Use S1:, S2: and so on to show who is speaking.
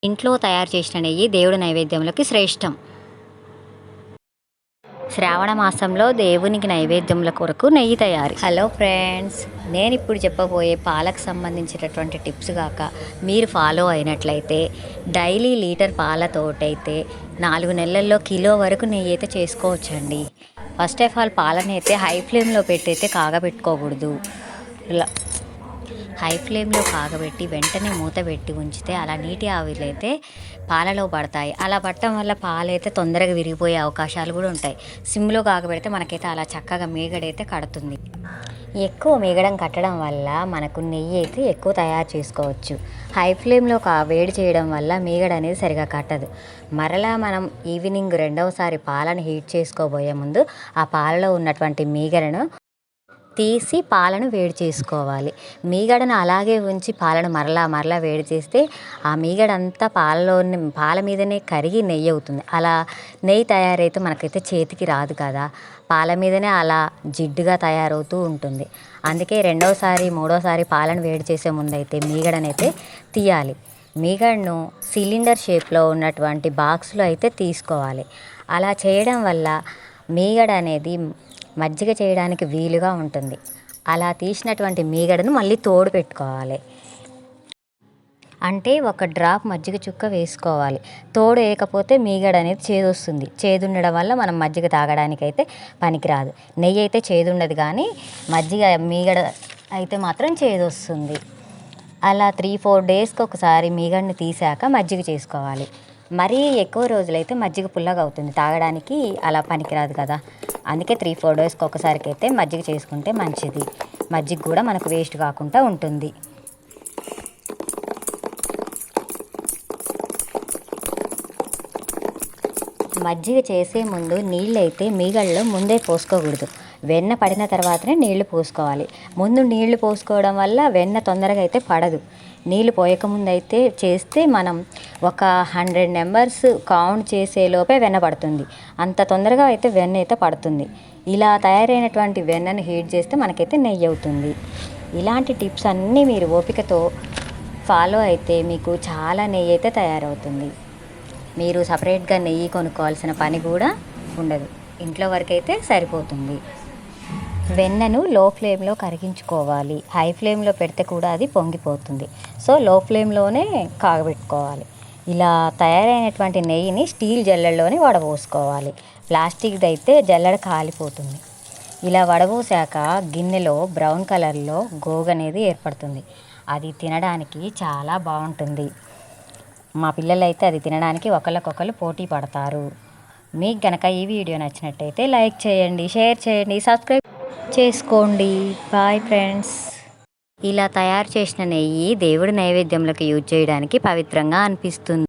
S1: ఇంట్లో తయారు చేసిన నెయ్యి దేవుడి నైవేద్యంలోకి శ్రేష్టం. శ్రావణ మాసంలో దేవునికి నైవేద్యముల కొరకు నెయ్యి తయారు. హలో ఫ్రెండ్స్, నేను ఇప్పుడు చెప్పబోయే పాలకు సంబంధించినటువంటి టిప్స్ కాక మీరు ఫాలో అయినట్లయితే డైలీ లీటర్ పాలతోటైతే 4 నెలల్లో కిలో వరకు నెయ్యి అయితే చేసుకోవచ్చండి. ఫస్ట్ ఆఫ్ ఆల్ పాలని అయితే హై ఫ్లేమ్లో పెట్టి అయితే కాగబెట్టుకోకూడదు. హై ఫ్లేమ్లో కాగబెట్టి వెంటనే మూత పెట్టి ఉంచితే అలా నీటి ఆవిర్లు అయితే పాలలో పడతాయి. అలా పడటం వల్ల పాలు అయితే తొందరగా విరిగిపోయే అవకాశాలు కూడా ఉంటాయి. సిమ్లో కాగబెడితే మనకైతే అలా చక్కగా మీగడైతే కడుతుంది. ఎక్కువ మీగడం కట్టడం వల్ల మనకు నెయ్యి అయితే ఎక్కువ తయారు చేసుకోవచ్చు. హై ఫ్లేమ్లో వేడి చేయడం వల్ల మీగడ అనేది సరిగా కట్టదు. మరలా మనం ఈవినింగ్ రెండవసారి పాలను హీట్ చేసుకోబోయే ముందు ఆ పాలలో ఉన్నటువంటి మీగడను తీసి పాలను వేడి చేసుకోవాలి. మీగడను అలాగే ఉంచి పాలను మరలా వేడి చేస్తే ఆ మీగడంతా పాల మీదనే కరిగి నెయ్యి అవుతుంది. అలా నెయ్యి తయారైతే మనకైతే చేతికి రాదు కదా, పాల మీదనే అలా జిడ్డుగా తయారవుతూ ఉంటుంది. అందుకే రెండవసారి మూడోసారి పాలను వేడి చేసే ముందైతే మీగడనైతే తీయాలి. మీగడను సిలిండర్ షేప్లో ఉన్నటువంటి బాక్స్లో అయితే తీసుకోవాలి. అలా చేయడం వల్ల మీగడ అనేది మజ్జిగ చేయడానికి వీలుగా ఉంటుంది. అలా తీసినటువంటి మీగడను మళ్ళీ తోడు పెట్టుకోవాలి. అంటే ఒక డ్రాప్ మజ్జిగ చుక్క వేసుకోవాలి. తోడు వేయకపోతే మీగడ అనేది చేదొస్తుంది. చేదుండడం వల్ల మనం మజ్జిగ తాగడానికి అయితే పనికిరాదు. నెయ్యి అయితే చేదుండదు, కానీ మీగడ అయితే మాత్రం చేదొస్తుంది. అలా 3-4 డేస్కి ఒకసారి మీగడని తీసాక మజ్జిగ చేసుకోవాలి. మరీ ఎక్కువ రోజులైతే మజ్జిగ పుల్లగా అవుతుంది, తాగడానికి అలా పనికిరాదు కదా. అందుకే 3-4 డేస్కి ఒకసారికి అయితే మజ్జిగ చేసుకుంటే మంచిది. మజ్జిగ కూడా మనకు వేస్ట్ కాకుండా ఉంటుంది. మజ్జిగ చేసే ముందు నీళ్ళు అయితే మీగడలో ముందే పోసుకోకూడదు. వెన్న పడిన తర్వాతనే నీళ్లు పోసుకోవాలి. ముందు నీళ్లు పోసుకోవడం వల్ల వెన్న తొందరగా అయితే పడదు. నీళ్ళు పోయకముందు అయితే చేస్తే మనం ఒక 100 నెంబర్స్ కౌంట్ చేసేలోపే వెన్న పడుతుంది. అంత తొందరగా అయితే వెన్న అయితే పడుతుంది. ఇలా తయారైనటువంటి వెన్నను హీట్ చేస్తే మనకైతే నెయ్యి అవుతుంది. ఇలాంటి టిప్స్ అన్నీ మీరు ఓపికతో ఫాలో అయితే మీకు చాలా నెయ్యి అయితే తయారవుతుంది. మీరు సపరేట్గా నెయ్యి కొనుక్కోవాల్సిన పని కూడా ఉండదు. ఇంట్లో వరకైతే సరిపోతుంది. వెన్నను లో ఫ్లేమ్లో కరిగించుకోవాలి. హై ఫ్లేమ్లో పెడితే కూడా అది పొంగిపోతుంది. సో లో ఫ్లేమ్లోనే కాగబెట్టుకోవాలి. ఇలా తయారైనటువంటి నెయ్యిని స్టీల్ జల్లెడలోనే వడబోసుకోవాలి. ప్లాస్టిక్ది అయితే జల్లెడ కాలిపోతుంది. ఇలా వడబోసాక గిన్నెలో బ్రౌన్ కలర్లో గోగు అనేది ఏర్పడుతుంది. అది తినడానికి చాలా బాగుంటుంది. మా పిల్లలైతే అది తినడానికి ఒకళ్ళకొకళ్ళు పోటీ పడతారు. మీకు కనుక ఈ వీడియో నచ్చినట్టయితే లైక్ చేయండి, షేర్ చేయండి, సబ్స్క్రైబ్ చేసుకోండి. Bye friends. ఇలా తయారు చేసిన నెయ్యి దేవుడి నైవేద్యంలోకి యూజ్ చేయడానికి పవిత్రంగా అనిపిస్తుంది.